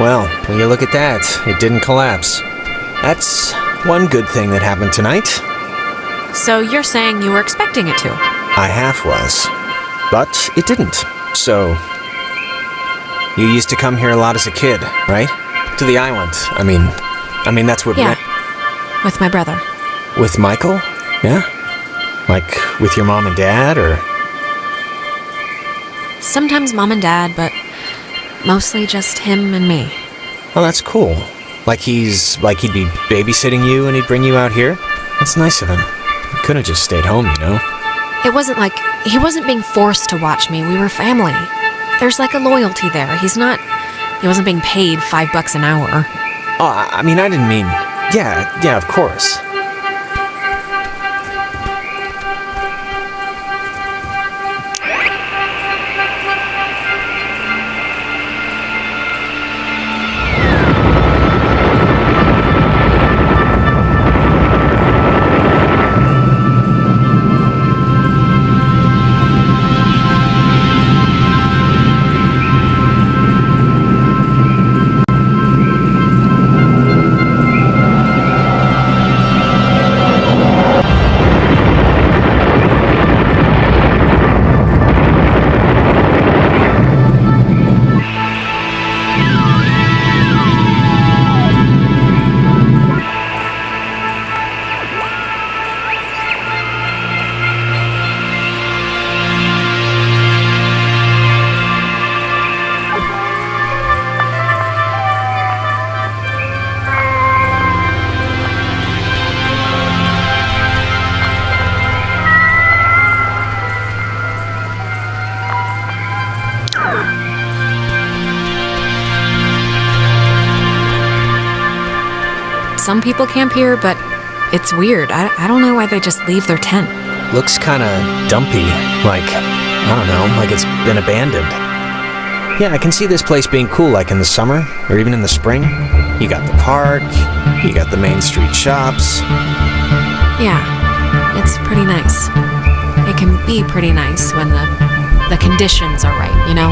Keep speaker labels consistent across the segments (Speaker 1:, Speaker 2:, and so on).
Speaker 1: Well, when you look at that, it didn't collapse. That's one good thing that happened tonight.
Speaker 2: So you're saying you were expecting it to?
Speaker 1: I half was. But it didn't. So, you used to come here a lot as a kid, right? To the island. I mean that's what...
Speaker 2: Yeah, with my brother.
Speaker 1: With Michael? Yeah? Like, with your mom and dad, or...?
Speaker 2: Sometimes mom and dad, but mostly just him and me.
Speaker 1: Oh, that's cool. Like he'd be babysitting you and he'd bring you out here? That's nice of him. He could have just stayed home, you know?
Speaker 2: It wasn't like he wasn't being forced to watch me. We were family. There's like a loyalty there. He wasn't being paid $5 an hour.
Speaker 1: Oh, I mean, I didn't mean... Yeah, of course.
Speaker 2: Some people camp here, but it's weird. I don't know why they just leave their tent.
Speaker 1: Looks kinda dumpy. Like, I don't know, like it's been abandoned. Yeah, I can see this place being cool, like in the summer, or even in the spring. You got the park, you got the main street shops.
Speaker 2: Yeah, it's pretty nice. It can be pretty nice when the conditions are right, you know?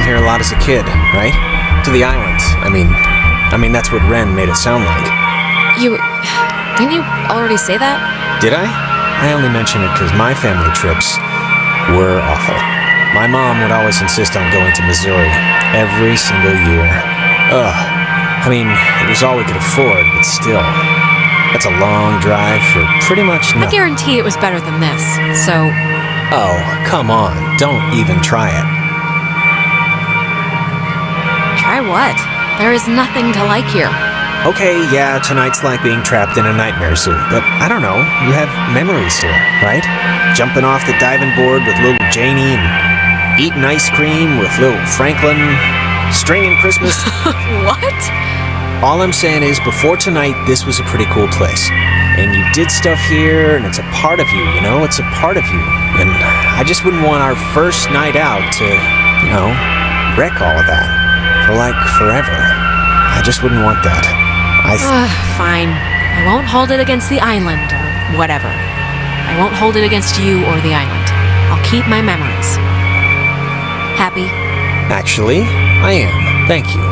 Speaker 1: Here a lot as a kid, right? To the island. I mean that's what Ren made it sound like.
Speaker 2: Didn't you already say that?
Speaker 1: Did I? I only mention it because my family trips were awful. My mom would always insist on going to Missouri every single year. Ugh. I mean, it was all we could afford, but still. That's a long drive for pretty much nothing.
Speaker 2: I guarantee it was better than this, so...
Speaker 1: Oh, come on. Don't even try it.
Speaker 2: Try what? There is nothing to like here.
Speaker 1: Okay, yeah, tonight's like being trapped in a nightmare zoo, but I don't know, you have memories here, right? Jumping off the diving board with little Janie and eating ice cream with little Franklin, stringing Christmas...
Speaker 2: What?
Speaker 1: All I'm saying is, before tonight, this was a pretty cool place. And you did stuff here, and it's a part of you, you know? It's a part of you. And I just wouldn't want our first night out to, you know, wreck all of that. For like forever. I just wouldn't want that.
Speaker 2: Fine. I won't hold it against the island or whatever. I won't hold it against you or the island. I'll keep my memories. Happy?
Speaker 1: Actually, I am. Thank you.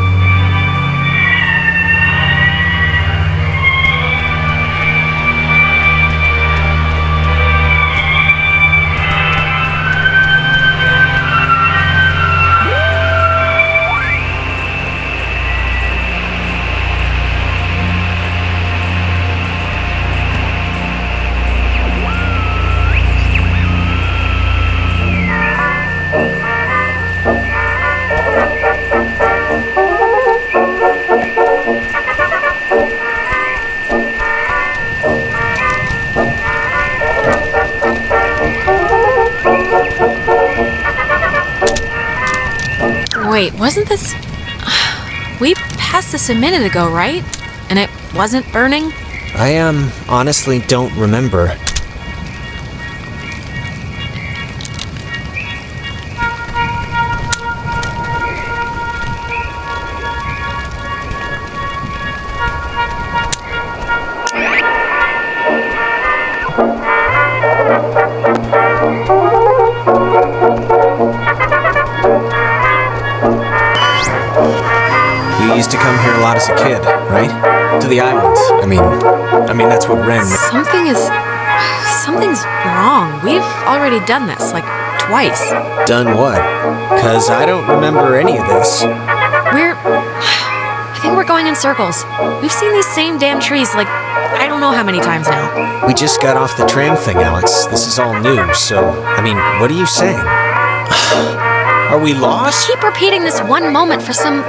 Speaker 2: Wait, wasn't this... We passed this a minute ago, right? And it wasn't burning?
Speaker 1: I, honestly don't remember. You used to come here a lot as a kid, right? To the islands. I mean that's what Ren...
Speaker 2: Something's wrong. We've already done this, like, twice.
Speaker 1: Done what? 'Cause I don't remember any of this.
Speaker 2: I think we're going in circles. We've seen these same damn trees, like, I don't know how many times now.
Speaker 1: We just got off the tram thing, Alex. This is all new, so... what are you saying? Are we lost?
Speaker 2: Keep repeating this one moment for some...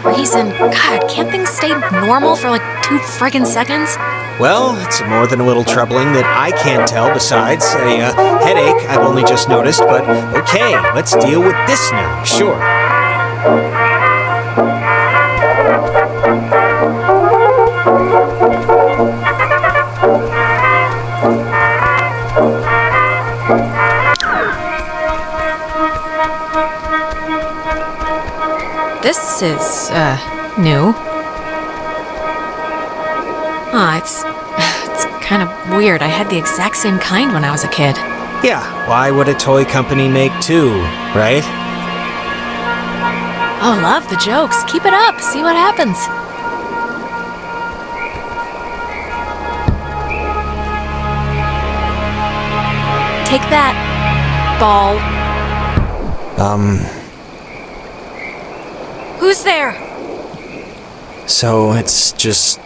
Speaker 2: reason. God, can't things stay normal for like 2 friggin' seconds?
Speaker 1: Well, it's more than a little troubling that I can't tell besides a headache I've only just noticed, but okay, let's deal with this now, sure.
Speaker 2: This is, new. It's kind of weird. I had the exact same kind when I was a kid.
Speaker 1: Yeah, why would a toy company make two, right?
Speaker 2: Oh, love the jokes. Keep it up. See what happens. Take that, ball. Who's there?
Speaker 1: So it's just...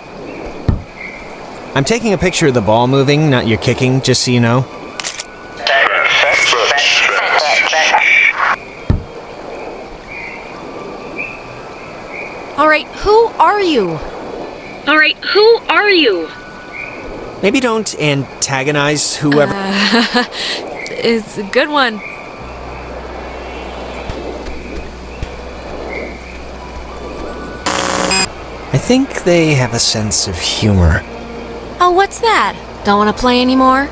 Speaker 1: I'm taking a picture of the ball moving, not your kicking, just so you know.
Speaker 2: Alright, who are you?
Speaker 1: Maybe don't antagonize whoever...
Speaker 2: It's a good one.
Speaker 1: I think they have a sense of humor.
Speaker 2: Oh, what's that? Don't want to play anymore?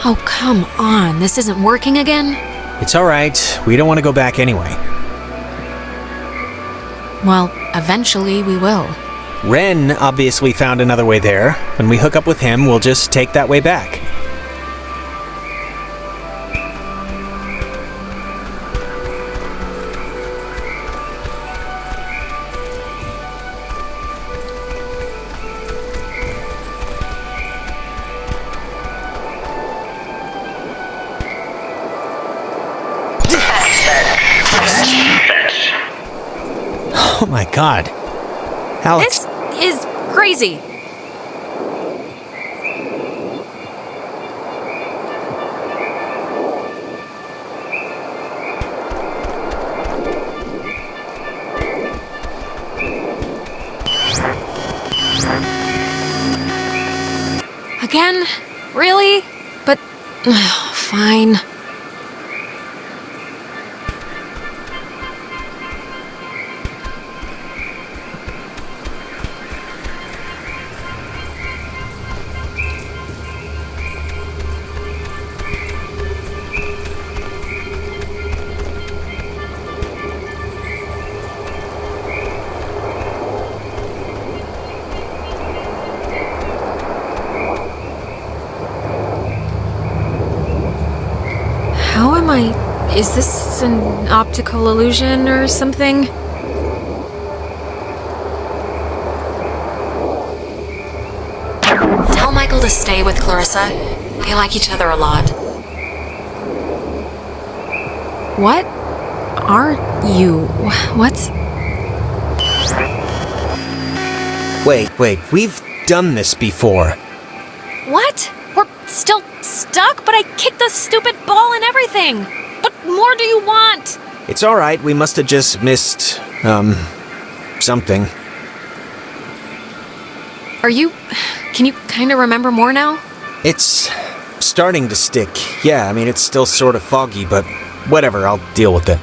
Speaker 2: Oh, come on. This isn't working again?
Speaker 1: It's alright. We don't want to go back anyway.
Speaker 2: Well, eventually we will.
Speaker 1: Ren obviously found another way there. When we hook up with him, we'll just take that way back. Oh my god. Alex.
Speaker 2: This is crazy. Again? Really? But... fine. How am I... Is this an optical illusion or something? Tell Michael to stay with Clarissa. They like each other a lot. What are you? What's...
Speaker 1: Wait, we've done this before.
Speaker 2: What? It's still stuck, but I kicked the stupid ball and everything. What more do you want?
Speaker 1: It's all right. We must have just missed, something.
Speaker 2: Can you kind of remember more now?
Speaker 1: It's starting to stick. Yeah, I mean, it's still sort of foggy, but whatever, I'll deal with it.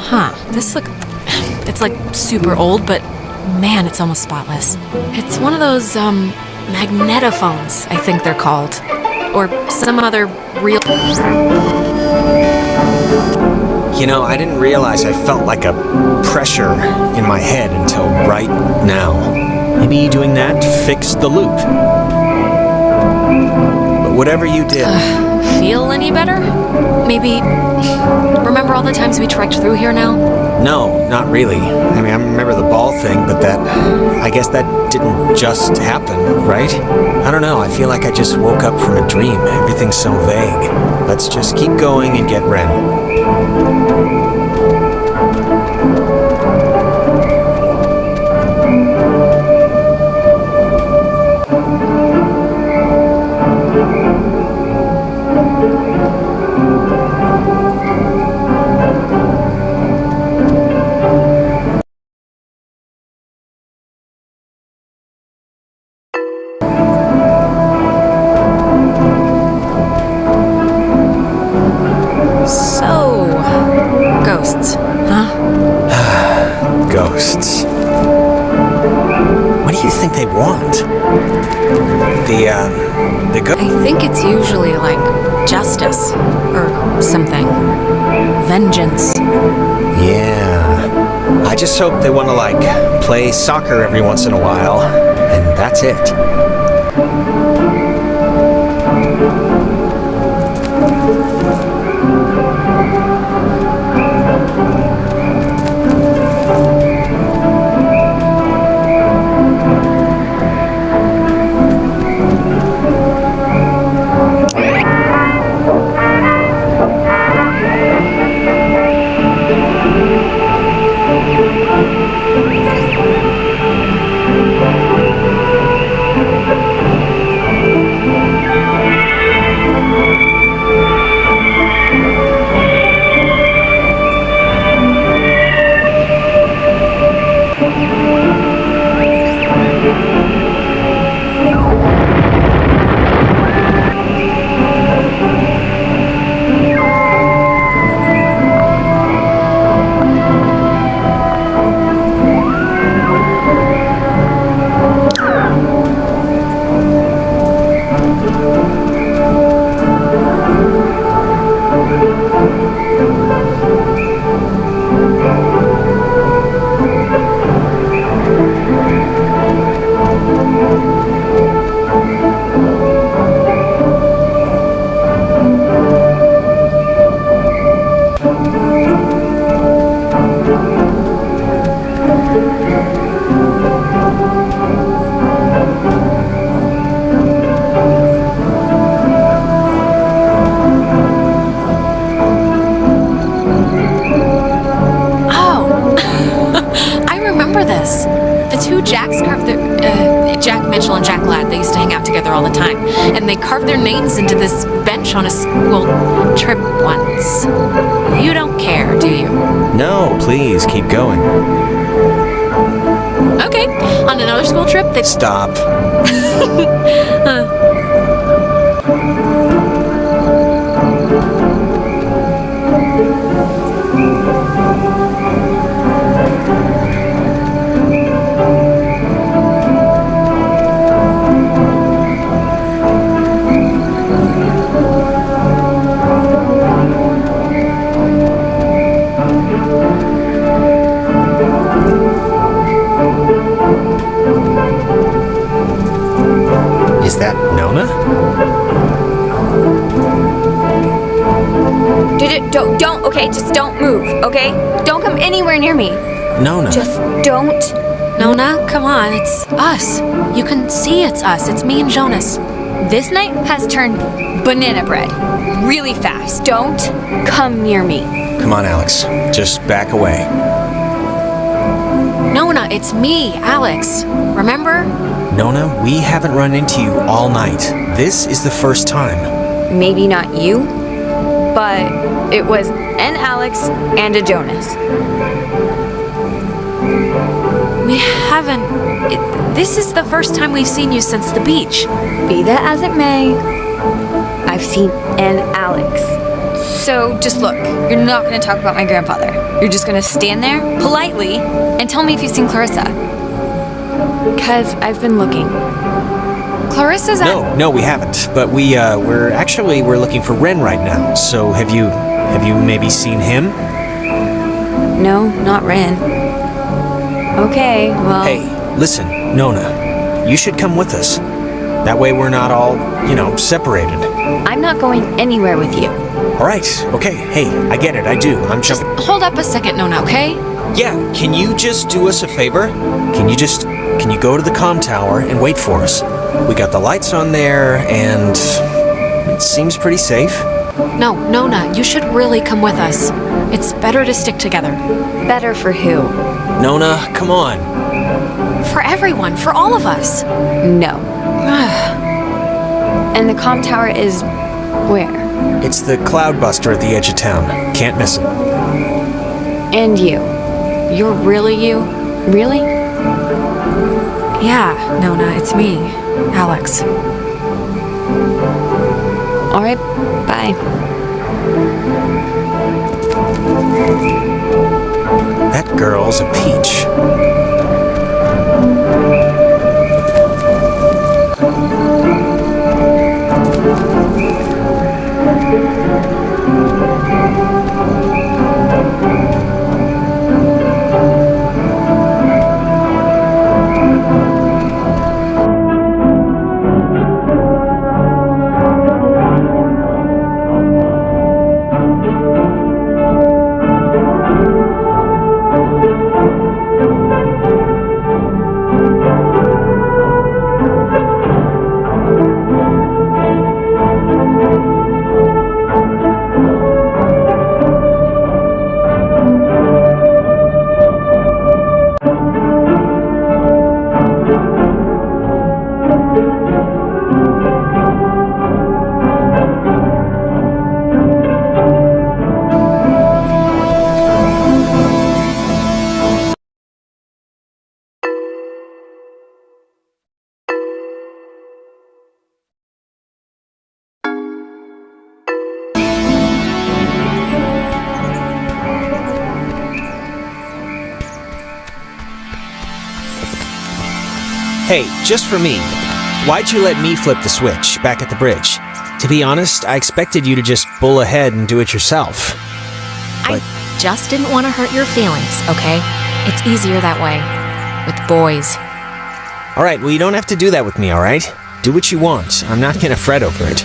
Speaker 2: Huh, it's like super old, but man, it's almost spotless. It's one of those, magnetophones, I think they're called. Or some other real...
Speaker 1: You know, I didn't realize I felt like a pressure in my head until right now. Maybe doing that fixed the loop. But whatever you did...
Speaker 2: Feel any better? Maybe remember all the times we trekked through here now?
Speaker 1: No, not really. I mean, I remember the ball thing, but I guess that didn't just happen, right? I don't know, I feel like I just woke up from a dream. Everything's so vague. Let's just keep going and get Ren. Ghosts. What do you think they want? The ghost?
Speaker 2: I think it's usually like justice or something. Vengeance.
Speaker 1: Yeah. I just hope they want to, like, play soccer every once in a while, and that's it.
Speaker 2: All the time, and they carved their names into this bench on a school trip once. You don't care, do you?
Speaker 1: No, please, keep going.
Speaker 2: Okay, on another school trip, they...
Speaker 1: Stop. Is that Nona?
Speaker 3: Don't, okay? Just don't move, okay? Don't come anywhere near me.
Speaker 1: Nona.
Speaker 3: Just don't.
Speaker 2: Nona, come on, it's us. You can see it's us. It's me and Jonas.
Speaker 3: This night has turned banana bread. Really fast. Don't come near me.
Speaker 1: Come on, Alex. Just back away.
Speaker 2: Nona, it's me, Alex. Remember?
Speaker 1: Nona, we haven't run into you all night. This is the first time.
Speaker 3: Maybe not you, but it was an Alex and a Jonas.
Speaker 2: We haven't... This is the first time we've seen you since the beach.
Speaker 3: Be that as it may, I've seen an Alex. So just look, you're not going to talk about my grandfather. You're just going to stand there politely and tell me if you've seen Clarissa. Because I've been looking.
Speaker 2: Clarissa's at...
Speaker 1: No, we haven't. But we're looking for Ren right now. So have you maybe seen him?
Speaker 3: No, not Ren. Okay, well...
Speaker 1: Hey, listen, Nona, you should come with us. That way we're not all, separated.
Speaker 3: I'm not going anywhere with you.
Speaker 1: All right, okay, hey, I get it, I do. I'm
Speaker 2: Just
Speaker 1: jumping.
Speaker 2: hold up a second, Nona, okay?
Speaker 1: Yeah, can you just do us a favor? Can you go to the comm tower and wait for us? We got the lights on there, and it seems pretty safe.
Speaker 2: No, Nona, you should really come with us. It's better to stick together.
Speaker 3: Better for who?
Speaker 1: Nona, come on.
Speaker 2: For everyone, for all of us.
Speaker 3: No. And the comm tower is where?
Speaker 1: It's the Cloudbuster at the edge of town. Can't miss it.
Speaker 3: And you. You're really you? Really?
Speaker 2: Yeah, Nona, it's me, Alex.
Speaker 3: All right, bye.
Speaker 1: That girl's a peach. Hey, just for me, why'd you let me flip the switch back at the bridge? To be honest, I expected you to just bull ahead and do it yourself.
Speaker 2: I just didn't want to hurt your feelings, okay? It's easier that way. With boys.
Speaker 1: Alright, well you don't have to do that with me, alright? Do what you want. I'm not gonna fret over it.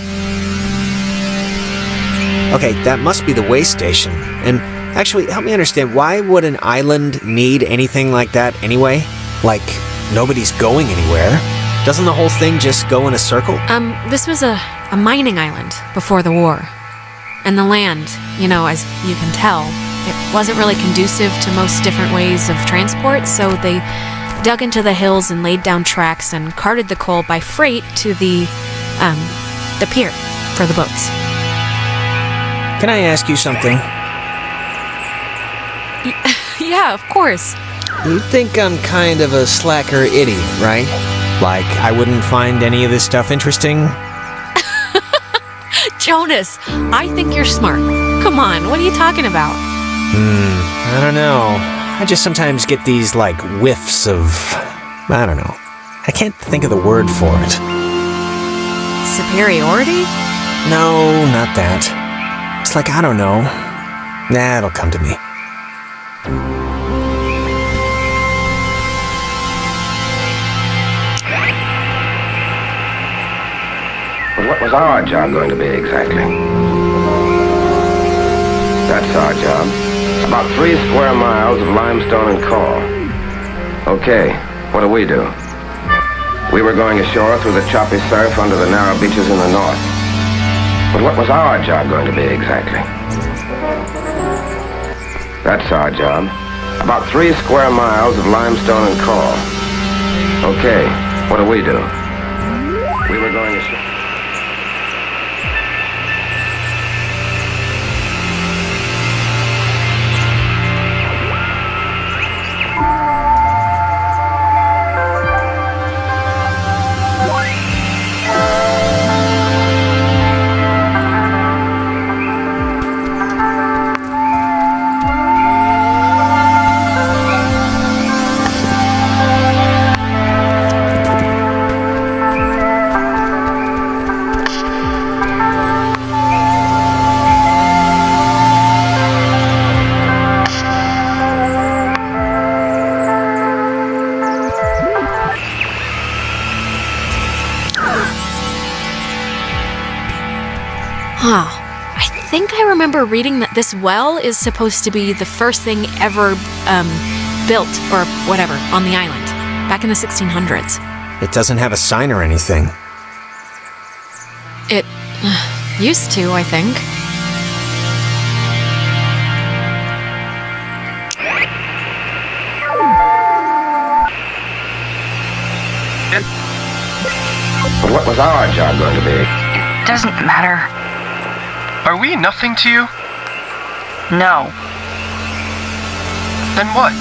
Speaker 1: Okay, that must be the way station. And actually, help me understand, why would an island need anything like that anyway? Like, nobody's going anywhere. Doesn't the whole thing just go in a circle?
Speaker 2: This was a mining island before the war. And the land, as you can tell, it wasn't really conducive to most different ways of transport, so they dug into the hills and laid down tracks and carted the coal by freight to the pier for the boats.
Speaker 1: Can I ask you something?
Speaker 2: Yeah, of course.
Speaker 1: You think I'm kind of a slacker idiot, right? Like, I wouldn't find any of this stuff interesting?
Speaker 2: Jonas, I think you're smart. Come on, what are you talking about?
Speaker 1: I don't know. I just sometimes get these, whiffs of... I don't know. I can't think of the word for it.
Speaker 2: Superiority?
Speaker 1: No, not that. It's I don't know. Nah, it'll come to me.
Speaker 4: But what was our job going to be exactly? That's our job. About 3 square miles of limestone and coal. Okay, what do we do? We were going ashore through the choppy surf under the narrow beaches in the north. But what was our job going to be exactly? That's our job. About 3 square miles of limestone and coral. Okay, what do? We were going ashore.
Speaker 2: I think I remember reading that this well is supposed to be the first thing ever built, or whatever, on the island, back in the 1600s.
Speaker 1: It doesn't have a sign or anything.
Speaker 2: It used to, I think.
Speaker 4: But what was our job going to be?
Speaker 5: It doesn't matter.
Speaker 6: Are we nothing to you?
Speaker 5: No.
Speaker 6: Then what?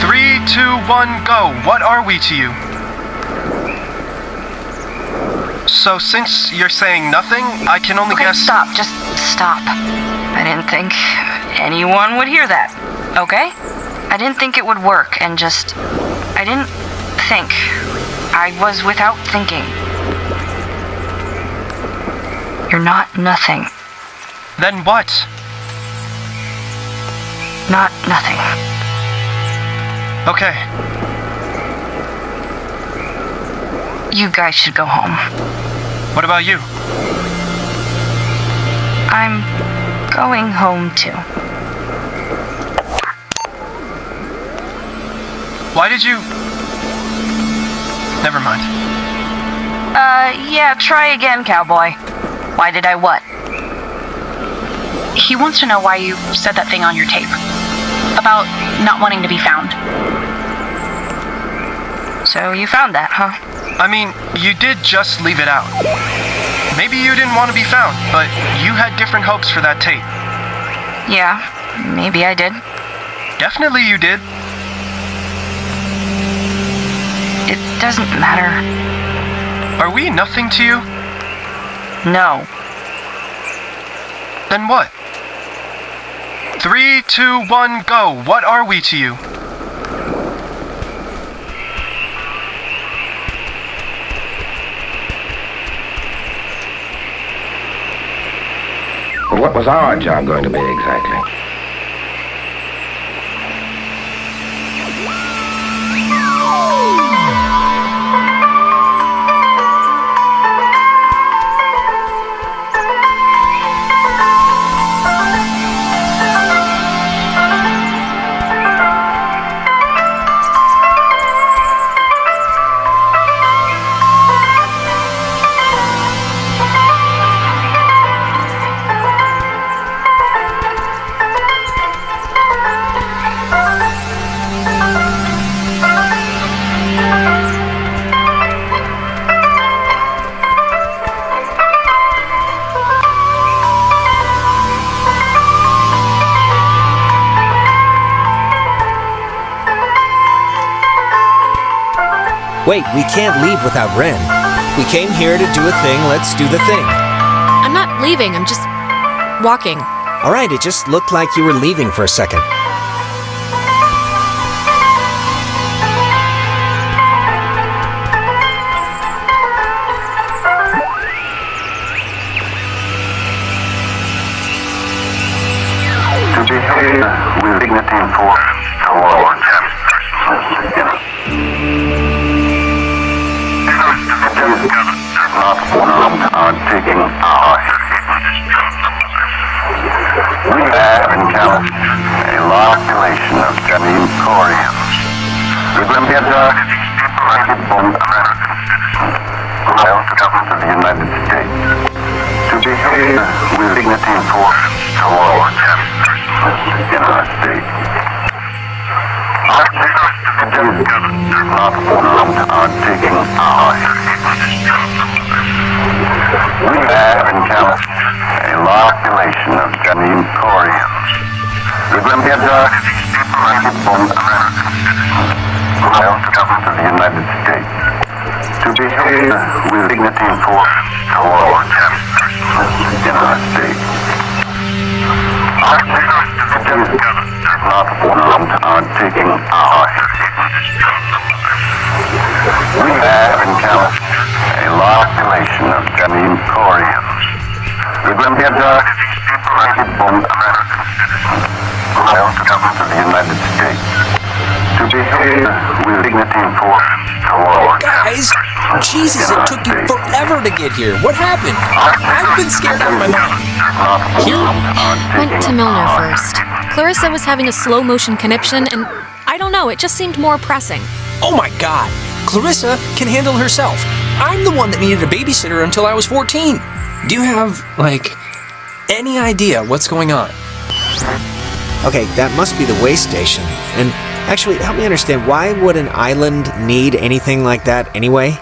Speaker 6: 3, 2, 1, go. What are we to you? So since you're saying nothing, I can only
Speaker 5: Okay,
Speaker 6: guess...
Speaker 5: stop. Just stop. I didn't think anyone would hear that, okay? I didn't think it would work, and just... I didn't think. I was without thinking. You're not nothing.
Speaker 6: Then what?
Speaker 5: Not nothing.
Speaker 6: Okay.
Speaker 5: You guys should go home.
Speaker 6: What about you?
Speaker 5: I'm going home too.
Speaker 6: Why did you... Never mind.
Speaker 5: Yeah, try again, cowboy. Why did I what?
Speaker 7: He wants to know why you said that thing on your tape. About not wanting to be found.
Speaker 5: So you found that, huh?
Speaker 6: I mean, you did just leave it out. Maybe you didn't want to be found, but you had different hopes for that tape.
Speaker 5: Yeah, maybe I did.
Speaker 6: Definitely you did.
Speaker 5: It doesn't matter.
Speaker 6: Are we nothing to you?
Speaker 5: No.
Speaker 6: Then what? 3, 2, 1, go. What are we to you?
Speaker 4: But what was our job going to be exactly?
Speaker 1: Wait, we can't leave without Ren. We came here to do a thing, let's do the thing.
Speaker 2: I'm not leaving, I'm just walking.
Speaker 1: Alright, it just looked like you were leaving for a second.
Speaker 8: To behave with dignity and force towards not want our taking our. We have encountered a large population of Japanese Koreans. With them get born American citizen, loyal to the government of the United States, to behave with dignity and force towards persons in our state. Our citizens do not want our taking our We have encountered a large population of Japanese Koreans. Remember that born American citizens, loyal to the government of the United States, to behave with dignity and force towards persons in our state. Our citizens do not want our taking our We have encountered a large population of Japanese Koreans. Remember that born American citizens, loyal to the government of the United States, to behave with dignity and force towards
Speaker 1: Guys, Jesus, it took you forever to get here. What happened? I've been scared out of my mind.
Speaker 2: Went to Milner first. Clarissa was having a slow motion conniption, and I don't know, it just seemed more pressing.
Speaker 1: Oh my God, Clarissa can handle herself. I'm the one that needed a babysitter until I was 14. Do you have, any idea what's going on? Okay, that must be the way station. And actually, help me understand, why would an island need anything like that anyway?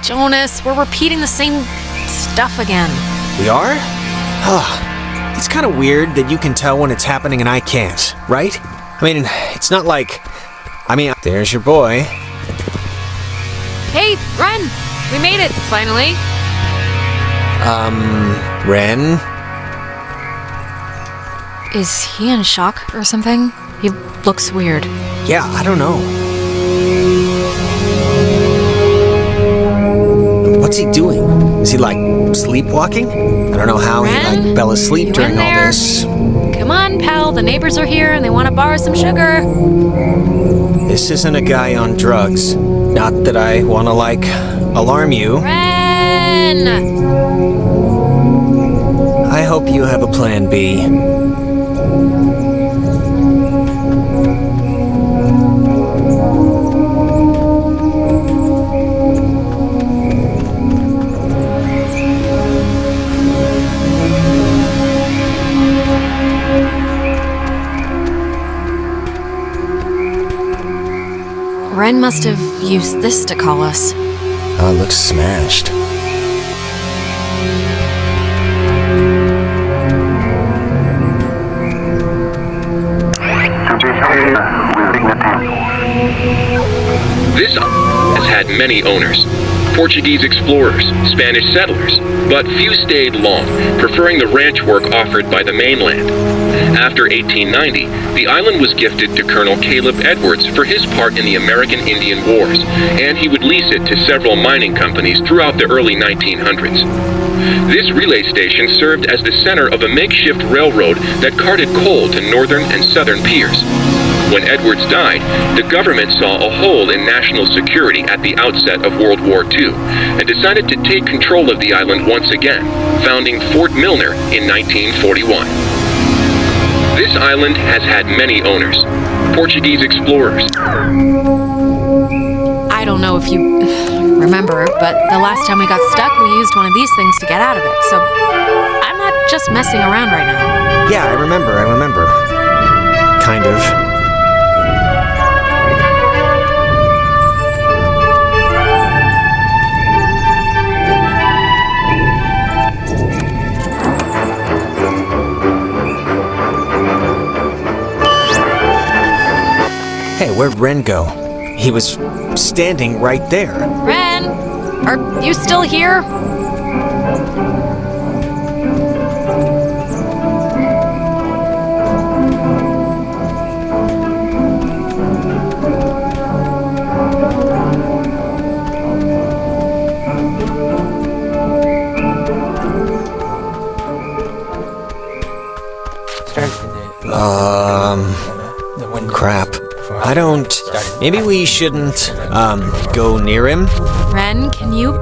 Speaker 2: Jonas, we're repeating the same stuff again.
Speaker 1: We are? It's kind of weird that you can tell when it's happening and I can't, right? I mean, it's not like... there's your boy.
Speaker 2: Hey, Ren! We made it, finally.
Speaker 1: Ren?
Speaker 2: Is he in shock or something? He looks weird.
Speaker 1: Yeah, I don't know. What's he doing? Is he, sleepwalking? I don't know how
Speaker 2: Ren?
Speaker 1: he, fell asleep during all this.
Speaker 2: Come on, pal, the neighbors are here and they want to borrow some sugar.
Speaker 1: This isn't a guy on drugs. Not that I want to, alarm you.
Speaker 2: Ren!
Speaker 1: I hope you have a plan B.
Speaker 2: Ren must have used this to call us.
Speaker 1: Oh, it looks smashed.
Speaker 8: to behave with dignity.
Speaker 9: This has had many owners. Portuguese explorers, Spanish settlers, but few stayed long, preferring the ranch work offered by the mainland. After 1890, the island was gifted to Colonel Caleb Edwards for his part in the American Indian Wars, and he would lease it to several mining companies throughout the early 1900s. This relay station served as the center of a makeshift railroad that carted coal to northern and southern piers. When Edwards died, the government saw a hole in national security at the outset of World War II and decided to take control of the island once again, founding Fort Milner in 1941. This island has had many owners. Portuguese explorers.
Speaker 2: I don't know if you remember, but the last time we got stuck, we used one of these things to get out of it, so I'm not just messing around right now.
Speaker 1: Yeah, I remember. Kind of. Hey, where'd Ren go? He was standing right there.
Speaker 2: Ren, are you still here?
Speaker 1: Crap. I don't... Maybe we shouldn't, go near him?
Speaker 2: Ren, can you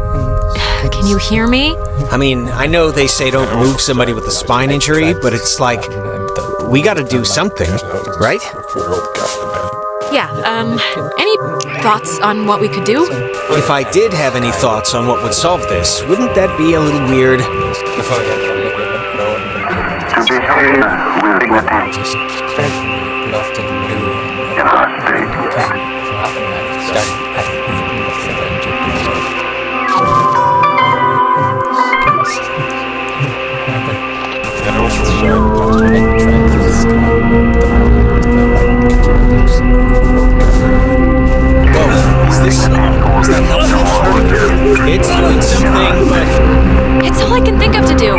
Speaker 2: hear me?
Speaker 1: I mean, I know they say don't move somebody with a spine injury, but it's like, we gotta do something, right?
Speaker 2: Yeah, any thoughts on what we could do?
Speaker 1: If I did have any thoughts on what would solve this, wouldn't that be a little weird?
Speaker 8: To behave with dignity in our state.
Speaker 1: Whoa, is that helping? It's doing something, but
Speaker 2: It's all I can think of to do.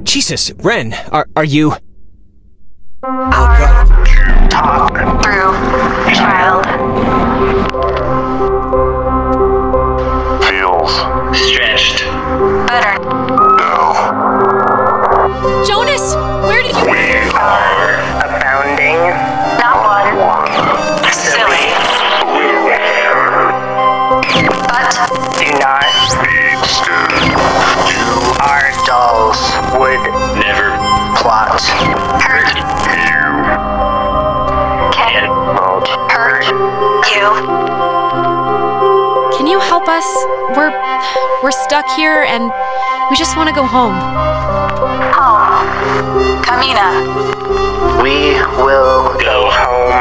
Speaker 1: Jesus, Ren, are you... Oh, God.
Speaker 7: Talk through, child.
Speaker 8: Feels
Speaker 7: Stretched. Better.
Speaker 8: no.
Speaker 2: Jonas, where did you...
Speaker 7: Abounding. Not one. Silly. But do not. Our dolls would never plot. Hurt can't hurt you.
Speaker 2: Can you help us? We're stuck here and we just want to go home.
Speaker 7: Home. Kamina. We will go home.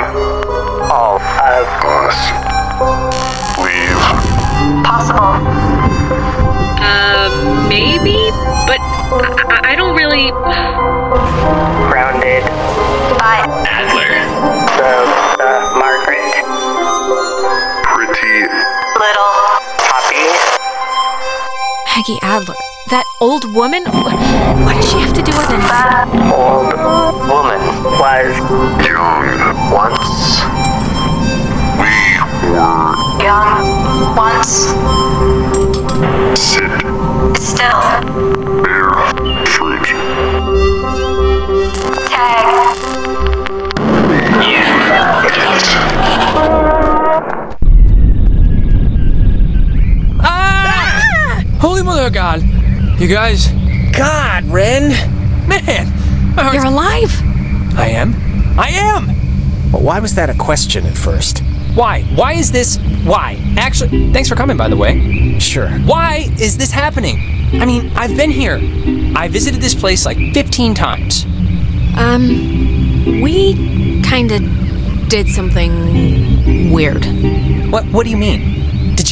Speaker 7: All of
Speaker 8: Us. Leave.
Speaker 7: possible.
Speaker 5: Maybe? But I don't really...
Speaker 7: Grounded by
Speaker 5: Adler.
Speaker 7: the Margaret.
Speaker 8: Pretty.
Speaker 7: Little Poppy.
Speaker 2: Peggy Adler. That old woman? What did she have to do with anything?
Speaker 7: That old woman was
Speaker 8: Young.
Speaker 7: once
Speaker 8: We were.
Speaker 7: young, once,
Speaker 8: Sit.
Speaker 7: still,
Speaker 8: Bear. Fruit.
Speaker 7: tag,
Speaker 10: Holy mother of God! You guys,
Speaker 1: God, Ren!
Speaker 10: man, my heart's...
Speaker 2: You're alive?
Speaker 10: I am!
Speaker 1: Well, why was that a question at first?
Speaker 10: Why? Why is this... Why? Actually, thanks for coming, by the way.
Speaker 1: Sure.
Speaker 10: Why is this happening? I mean, I've been here. I visited this place like 15 times.
Speaker 2: We kinda did something weird.
Speaker 10: What do you mean? Did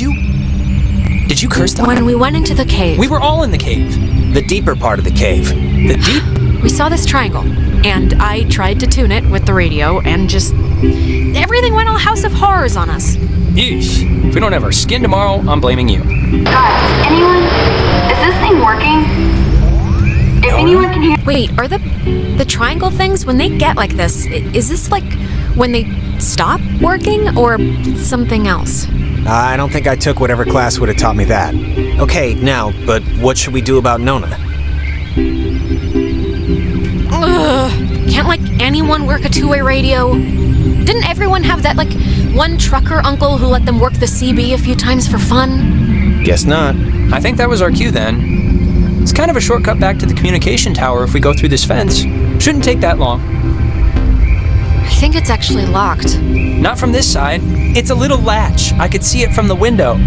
Speaker 10: you curse them?
Speaker 2: When we went into the cave,
Speaker 10: We were all in the cave.
Speaker 1: The deeper part of the cave.
Speaker 10: The deep...
Speaker 2: we saw this triangle, and I tried to tune it with the radio, and just... everything went all House of Horrors on us.
Speaker 10: Yeesh. If we don't have our skin tomorrow, I'm blaming you.
Speaker 11: Guys, anyone? Is this thing working? If anyone can hear.
Speaker 2: Wait, are the triangle things, when they get like this, is this like when they stop working, or something else?
Speaker 1: I don't think I took whatever class would have taught me that. Okay, now, but what should we do about Nona?
Speaker 2: Ugh. Can't, like, anyone work a two-way radio? Didn't everyone have that, like, one trucker uncle who let them work the CB a few times for fun?
Speaker 1: Guess not.
Speaker 10: I think that was our cue then. It's kind of a shortcut back to the communication tower if we go through this fence. Shouldn't take that long.
Speaker 2: I think it's actually locked.
Speaker 10: Not from this side. It's a little latch. I could see it from the window.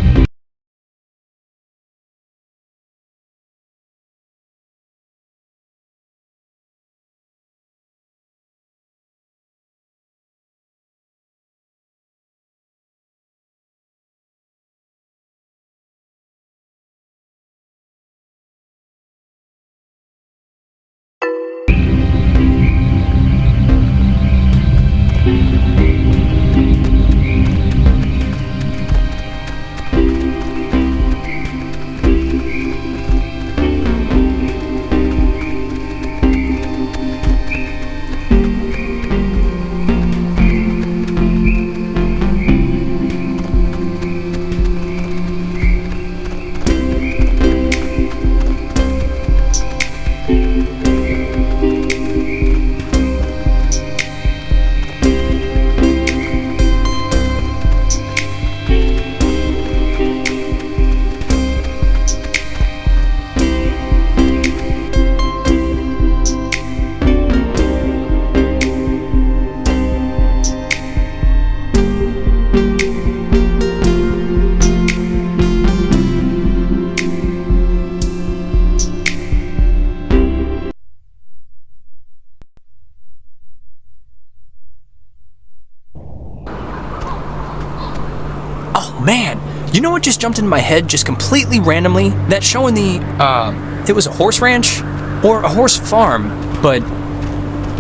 Speaker 10: Man, you know what just jumped into my head just completely randomly? That show in the, it was a horse ranch? Or a horse farm, but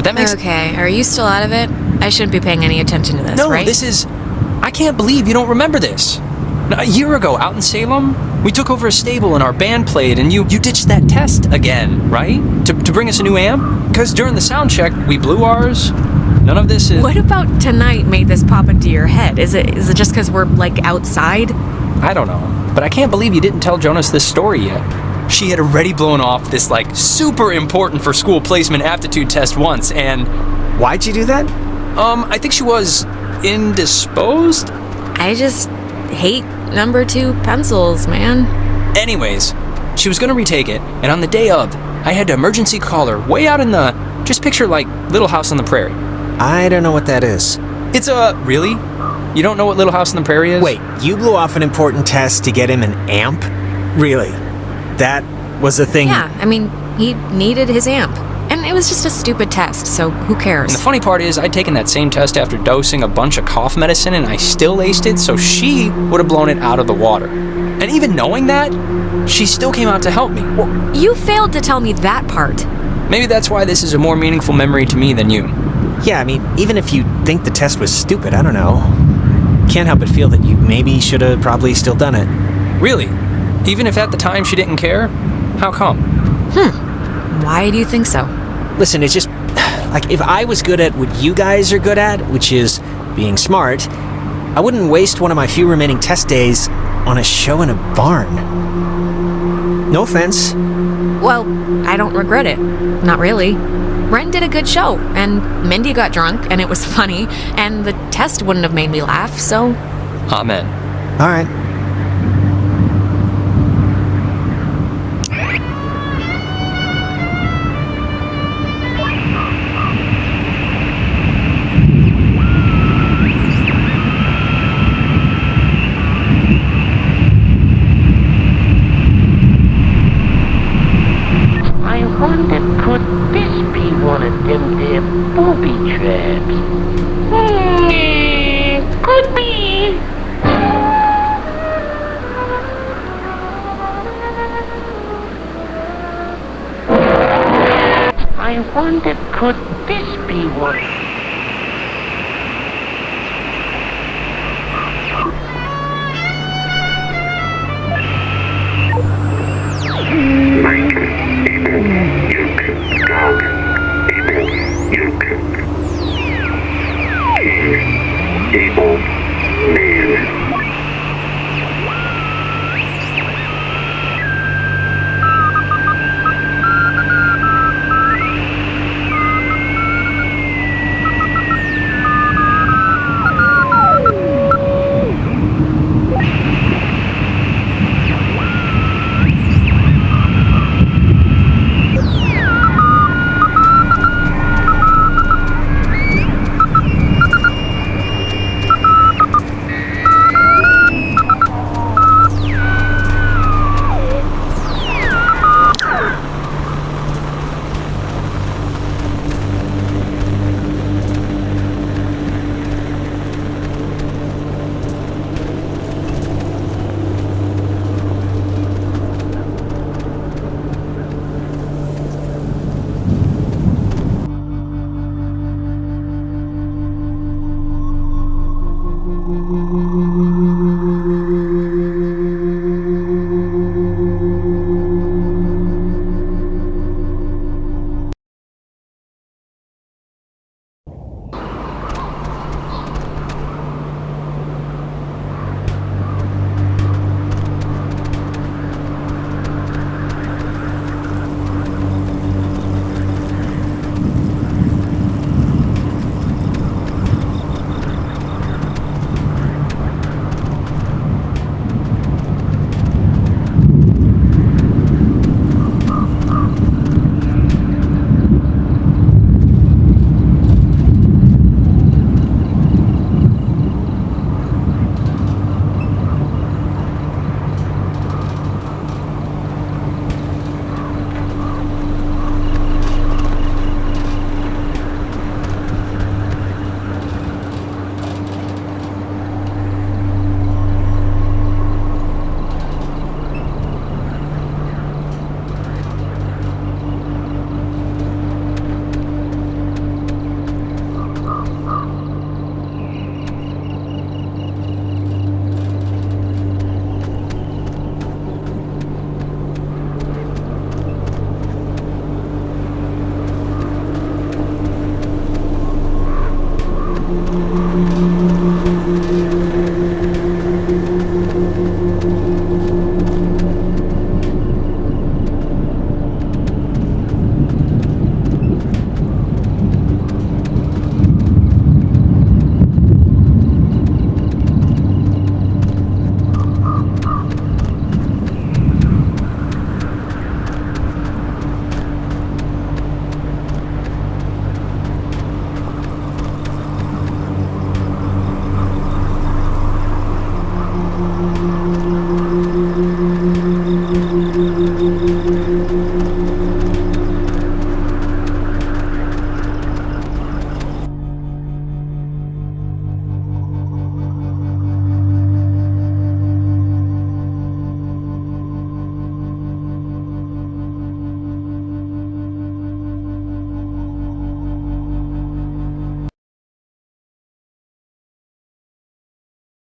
Speaker 10: that makes...
Speaker 2: Okay, are you still out of it? I shouldn't be paying any attention to this,
Speaker 10: No,
Speaker 2: right?
Speaker 10: this is... I can't believe you don't remember this. A year ago, out in Salem, we took over a stable and our band played, and you ditched that test again, right? To bring us a new amp? Because during the sound check, we blew ours. None of this is...
Speaker 2: What about tonight made this pop into your head? Is it just because we're, like, outside?
Speaker 10: I don't know, but I can't believe you didn't tell Jonas this story yet. She had already blown off this, like, super important for school placement aptitude test once, and...
Speaker 1: Why'd you do that?
Speaker 10: I think she was indisposed?
Speaker 2: I just hate number 2 pencils, man.
Speaker 10: Anyways, she was gonna retake it, and on the day of, I had to emergency call her way out in the... Just picture, like, Little House on the Prairie.
Speaker 1: I don't know what that is.
Speaker 10: It's a... Really? You don't know what Little House on the Prairie is?
Speaker 1: Wait, you blew off an important test to get him an amp? Really? That was a thing?
Speaker 2: Yeah, I mean, he needed his amp. And it was just a stupid test, so who cares?
Speaker 10: And the funny part is, I'd taken that same test after dosing a bunch of cough medicine, and I still aced it, so she would have blown it out of the water. And even knowing that, she still came out to help me.
Speaker 2: Well, you failed to tell me that part.
Speaker 10: Maybe that's why this is a more meaningful memory to me than you.
Speaker 1: Yeah, I mean, even if you think the test was stupid, I don't know. Can't help but feel that you maybe should have probably still done it.
Speaker 10: Really? Even if at the time she didn't care? How come?
Speaker 2: Why do you think so?
Speaker 1: Listen, it's just... Like, if I was good at what you guys are good at, which is being smart, I wouldn't waste one of my few remaining test days on a show in a barn. No offense.
Speaker 2: Well, I don't regret it. Not really. Ren did a good show, and Mindy got drunk, and it was funny, and the test wouldn't have made me laugh, so...
Speaker 10: Amen.
Speaker 1: All right.
Speaker 12: I wonder, could this be one of them there booby traps? Could be. I wonder, could this be one?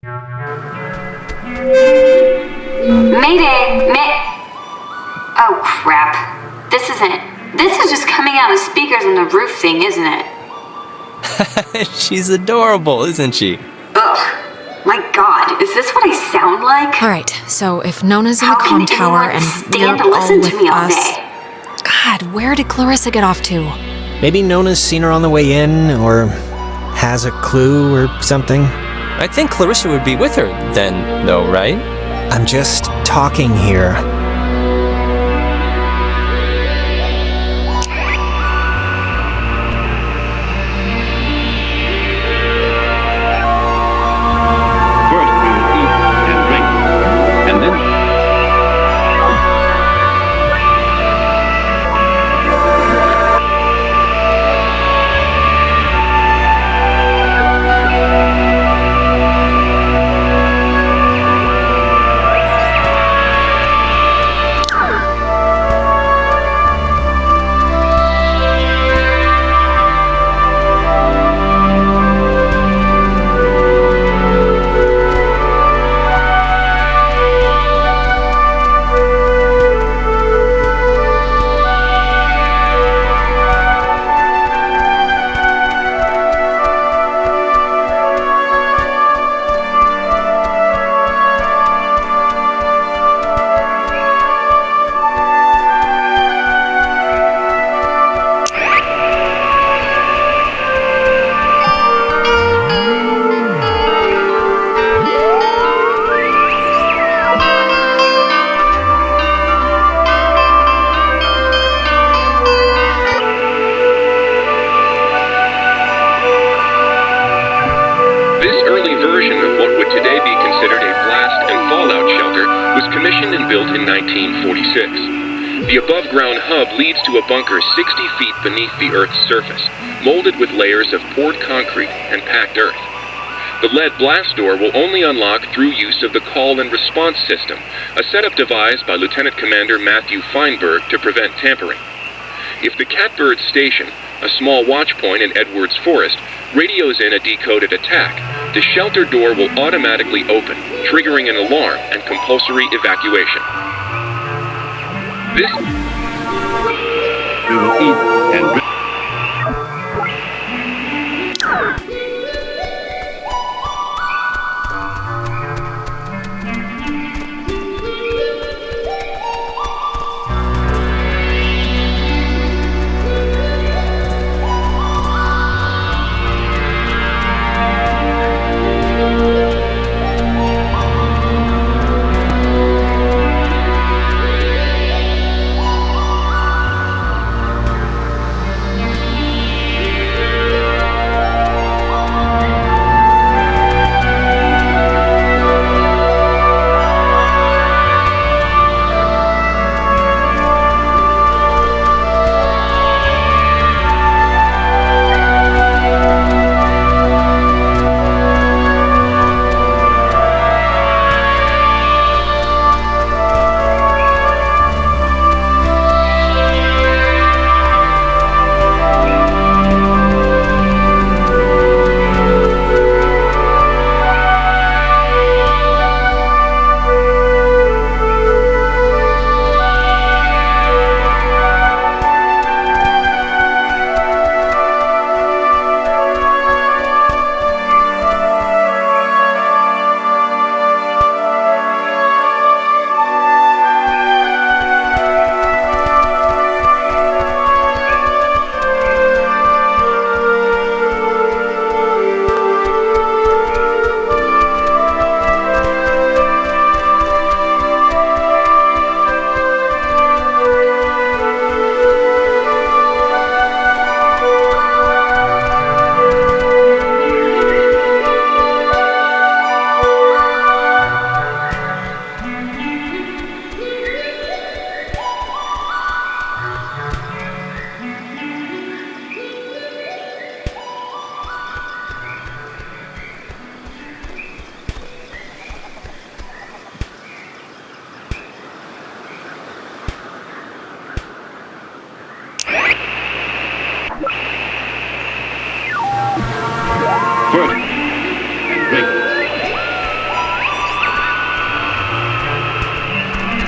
Speaker 11: Mayday! Oh, crap. This is just coming out of speakers on the roof thing, isn't it?
Speaker 10: She's adorable, isn't she?
Speaker 11: Ugh. My God, is this what I sound like?
Speaker 2: All right, so if Nona's in the
Speaker 11: How can
Speaker 2: comm tower
Speaker 11: anyone
Speaker 2: and
Speaker 11: stand to
Speaker 2: we're all
Speaker 11: listen
Speaker 2: with
Speaker 11: to me all
Speaker 2: us,
Speaker 11: day?
Speaker 2: God, where did Clarissa get off to?
Speaker 1: Maybe Nona's seen her on the way in, or has a clue or something.
Speaker 10: I think Clarissa would be with her then, though, right?
Speaker 1: I'm just talking here.
Speaker 9: First, we will eat and drink, and then this early version of what would today be considered a blast and fallout shelter was commissioned and built in 1946. The above-ground hub leads to a bunker 60 feet beneath the Earth's surface, molded with layers of poured concrete and packed earth. The lead blast door will only unlock through use of the call and response system, a setup devised by Lieutenant Commander Matthew Feinberg to prevent tampering. If the Catbird Station, a small watch point in Edwards Forest, radios in a decoded attack, the shelter door will automatically open, triggering an alarm and compulsory evacuation. This we will eat and drink.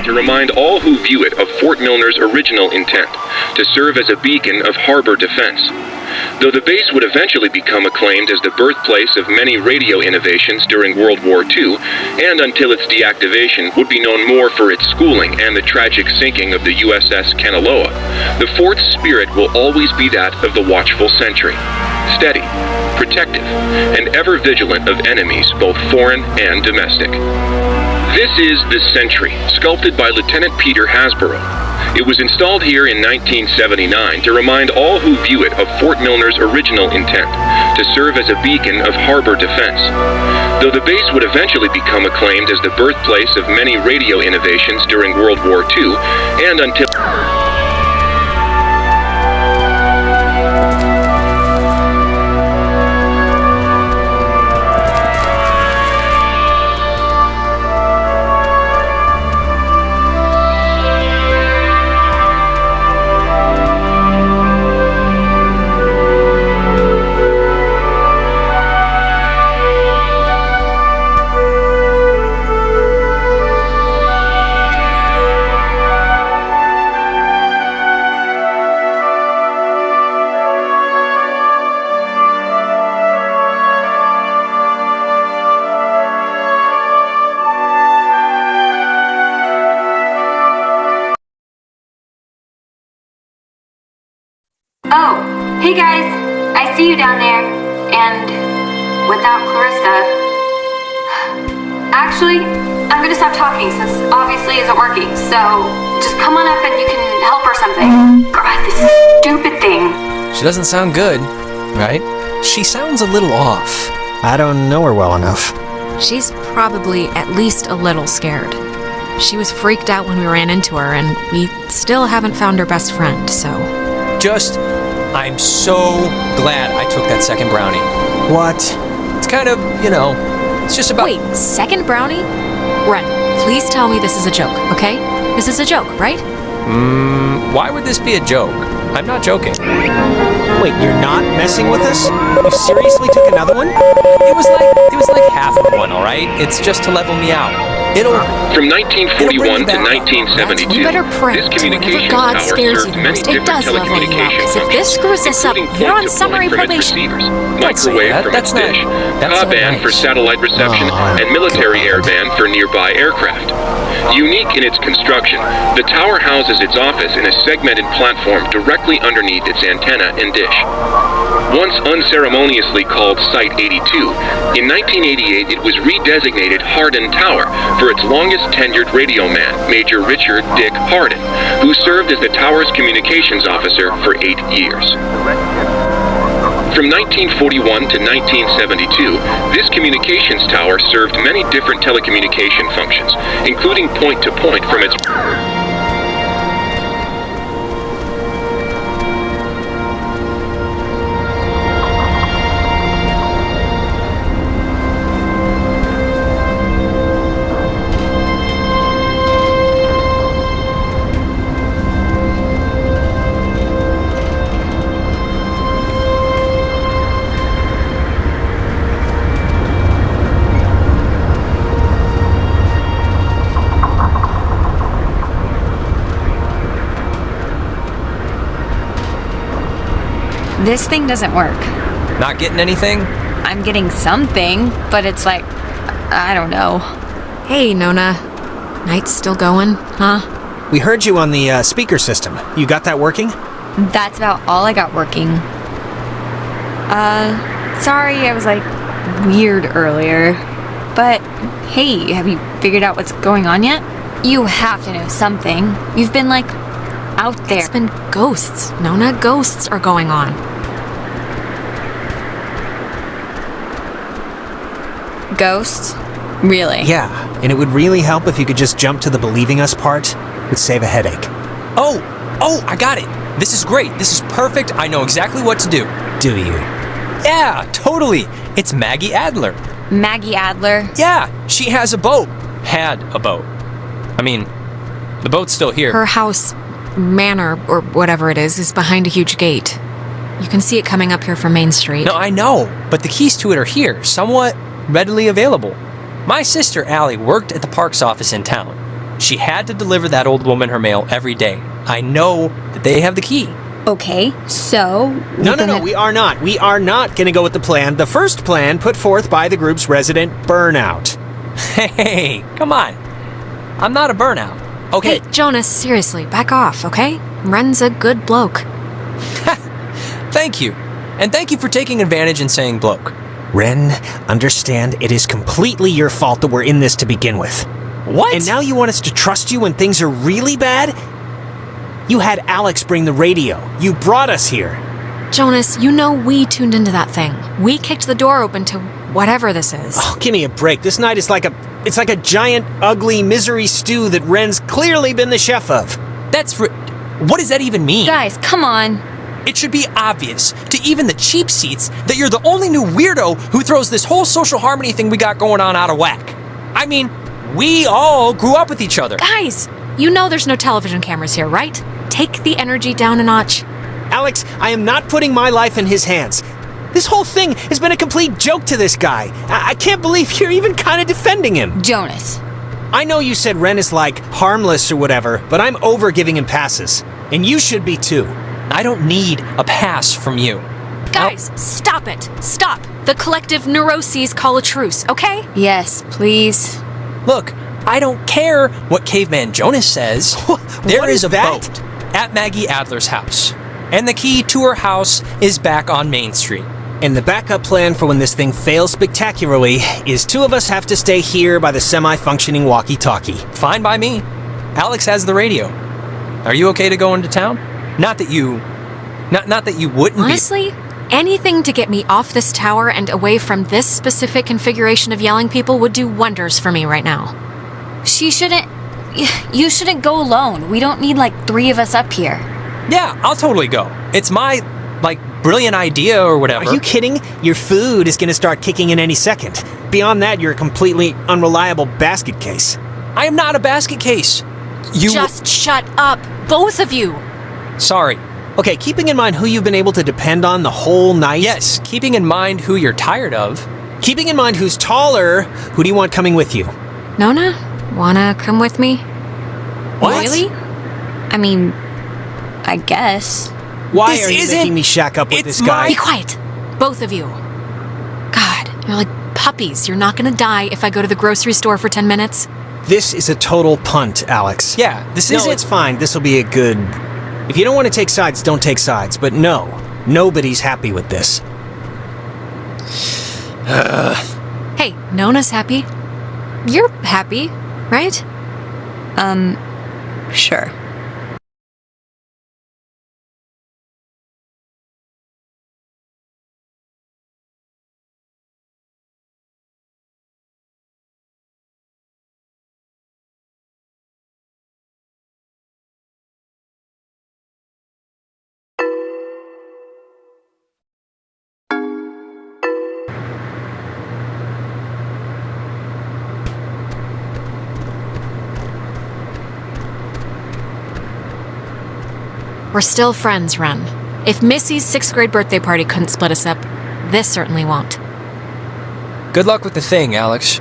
Speaker 9: to remind all who view it of Fort Milner's original intent, to serve as a beacon of harbor defense. Though the base would eventually become acclaimed as the birthplace of many radio innovations during World War II, and until its deactivation would be known more for its schooling and the tragic sinking of the USS Kanaloa, the fort's spirit will always be that of the watchful sentry, steady, protective, and ever vigilant of enemies both foreign and domestic. This is the Sentry, sculpted by Lieutenant Peter Hasborough. It was installed here in 1979 to remind all who view it of Fort Milner's original intent, to serve as a beacon of harbor defense. Though the base would eventually become acclaimed as the birthplace of many radio innovations during World War II, and until...
Speaker 11: Oh, hey guys, I see you down there, and without Clarissa. Actually, I'm gonna stop talking since obviously isn't working, so just come on up and you can help or something. God, this stupid thing.
Speaker 10: She doesn't sound good, right? She sounds a little off.
Speaker 1: I don't know her well enough.
Speaker 2: She's probably at least a little scared. She was freaked out when we ran into her, and we still haven't found her best friend, so...
Speaker 10: I'm so glad I took that second brownie.
Speaker 1: What?
Speaker 10: It's kind of, it's just about...
Speaker 2: Wait, second brownie? Ren, please tell me this is a joke, okay? This is a joke, right?
Speaker 10: Why would this be a joke? I'm not joking.
Speaker 1: Wait, you're not messing with us? You seriously took another one?
Speaker 10: It was like half of one, all right? It's just to level me out.
Speaker 9: From 1941 to 1972,
Speaker 2: You better pray
Speaker 9: this
Speaker 2: to whatever
Speaker 9: communications
Speaker 2: God
Speaker 9: tower
Speaker 2: scares you
Speaker 9: served
Speaker 2: the
Speaker 9: many
Speaker 2: most. It
Speaker 9: different
Speaker 2: does level you out,
Speaker 9: telecommunication
Speaker 2: because if this
Speaker 9: functions,
Speaker 2: screws us up,
Speaker 9: including
Speaker 2: you're on
Speaker 9: point-to-point
Speaker 2: summary
Speaker 9: from its
Speaker 2: probation.
Speaker 9: receivers,
Speaker 10: Don't say
Speaker 9: microwave
Speaker 10: that.
Speaker 9: from its
Speaker 10: That's not-
Speaker 9: dish,
Speaker 10: that's not
Speaker 9: Ka-band for
Speaker 10: nice.
Speaker 9: satellite reception, and military airband for nearby aircraft. Unique in its construction, the tower houses its office in a segmented platform directly underneath its antenna and dish. Once unceremoniously called Site 82, in 1988 it was redesignated Hardin Tower for its longest tenured radio man, Major Richard Dick Hardin, who served as the tower's communications officer for 8 years. From 1941 to 1972, this communications tower served many different telecommunication functions, including point-to-point from its...
Speaker 3: This thing doesn't work.
Speaker 10: Not getting anything?
Speaker 3: I'm getting something, but it's like, I don't know.
Speaker 2: Hey, Nona. Night's still going, huh?
Speaker 1: We heard you on the speaker system. You got that working?
Speaker 3: That's about all I got working. Sorry I was like weird earlier. But hey, have you figured out what's going on yet? You have to know something. You've been like out there.
Speaker 2: It's been ghosts, Nona. Ghosts are going on.
Speaker 3: Ghosts? Really?
Speaker 1: Yeah, and it would really help if you could just jump to the believing us part. Would save a headache.
Speaker 10: Oh, I got it. This is great. This is perfect. I know exactly what to do.
Speaker 1: Do you?
Speaker 10: Yeah, totally. It's Maggie Adler.
Speaker 3: Maggie Adler?
Speaker 10: Yeah, she has a boat. Had a boat. I mean, the boat's still here.
Speaker 2: Her house, manor, or whatever it is behind a huge gate. You can see it coming up here from Main Street.
Speaker 10: No, I know, but the keys to it are here, somewhat readily available. My sister, Allie, worked at the parks office in town. She had to deliver that old woman her mail every day. I know that they have the key.
Speaker 3: Okay, so...
Speaker 1: No, we are not. We are not going to go with the plan. The first plan put forth by the group's resident Burnout.
Speaker 10: Hey, come on. I'm not a burnout. Okay.
Speaker 2: Hey, Jonas, seriously, back off, okay? Ren's a good bloke.
Speaker 10: Thank you. And thank you for taking advantage and saying bloke.
Speaker 1: Ren, understand it is completely your fault that we're in this to begin with.
Speaker 10: What?
Speaker 1: And now you want us to trust you when things are really bad? You had Alex bring the radio. You brought us here.
Speaker 2: Jonas, you know we tuned into that thing. We kicked the door open to whatever this is.
Speaker 1: Oh, give me a break. This night is like a giant, ugly misery stew that Ren's clearly been the chef of.
Speaker 10: What does that even mean?
Speaker 3: Guys, come on.
Speaker 10: It should be obvious to even the cheap seats that you're the only new weirdo who throws this whole social harmony thing we got going on out of whack. I mean, we all grew up with each other.
Speaker 2: Guys, you know there's no television cameras here, right? Take the energy down a notch.
Speaker 1: Alex, I am not putting my life in his hands. This whole thing has been a complete joke to this guy. I can't believe you're even kind of defending him.
Speaker 3: Jonas.
Speaker 1: I know you said Ren is like harmless or whatever, but I'm over giving him passes. And you should be too.
Speaker 10: I don't need a pass from you.
Speaker 2: Guys, stop it. Stop. The collective neuroses call a truce, okay?
Speaker 3: Yes, please.
Speaker 10: Look, I don't care what Caveman Jonas says. There is a boat at Maggie Adler's house. And the key to her house is back on Main Street.
Speaker 1: And the backup plan for when this thing fails spectacularly is two of us have to stay here by the semi-functioning walkie-talkie.
Speaker 10: Fine by me. Alex has the radio. Are you okay to go into town? Not that you wouldn't
Speaker 2: Honestly, anything to get me off this tower and away from this specific configuration of yelling people would do wonders for me right now.
Speaker 3: You shouldn't go alone. We don't need like 3 of us up here.
Speaker 10: Yeah, I'll totally go. It's my, brilliant idea or whatever.
Speaker 1: Are you kidding? Your food is going to start kicking in any second. Beyond that, you're a completely unreliable basket case.
Speaker 10: I am not a basket case.
Speaker 2: Just shut up, both of you.
Speaker 10: Sorry.
Speaker 1: Okay, keeping in mind who you've been able to depend on the whole night.
Speaker 10: Yes, keeping in mind who you're tired of.
Speaker 1: Keeping in mind who's taller, who do you want coming with you?
Speaker 2: Nona, wanna come with me?
Speaker 1: What?
Speaker 3: Really? I mean, I guess.
Speaker 1: Why are you making me shack up with this guy?
Speaker 2: Be quiet, both of you. God, you're like puppies. You're not gonna die if I go to the grocery store for 10 minutes.
Speaker 1: This is a total punt, Alex.
Speaker 10: Yeah, this isn't...
Speaker 1: No, it's fine. This'll be a good... If you don't want to take sides, don't take sides. But no, nobody's happy with this.
Speaker 2: Hey, Nona's happy. You're happy, right?
Speaker 3: Sure.
Speaker 2: We're still friends, Ren. If Missy's 6th grade birthday party couldn't split us up, this certainly won't.
Speaker 10: Good luck with the thing, Alex.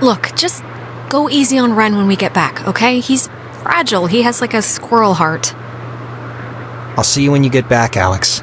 Speaker 2: Look, just go easy on Ren when we get back, okay? He's fragile. He has like a squirrel heart.
Speaker 1: I'll see you when you get back, Alex.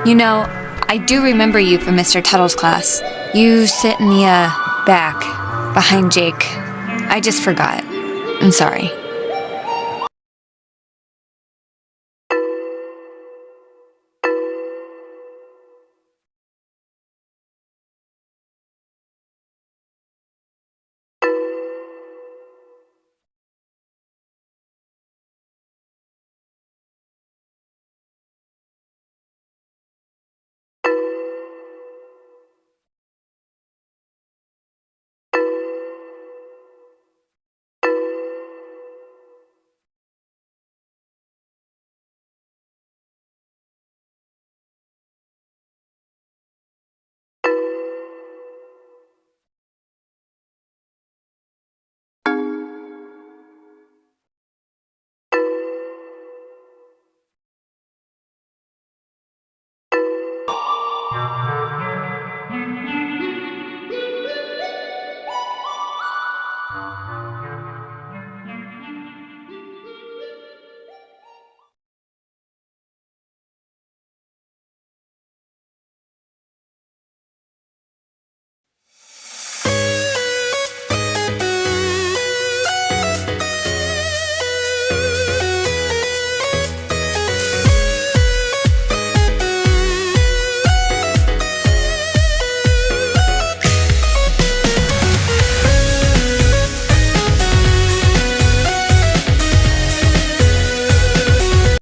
Speaker 3: You know, I do remember you from Mr. Tuttle's class. You sit in the, back, behind Jake. I just forgot. I'm sorry.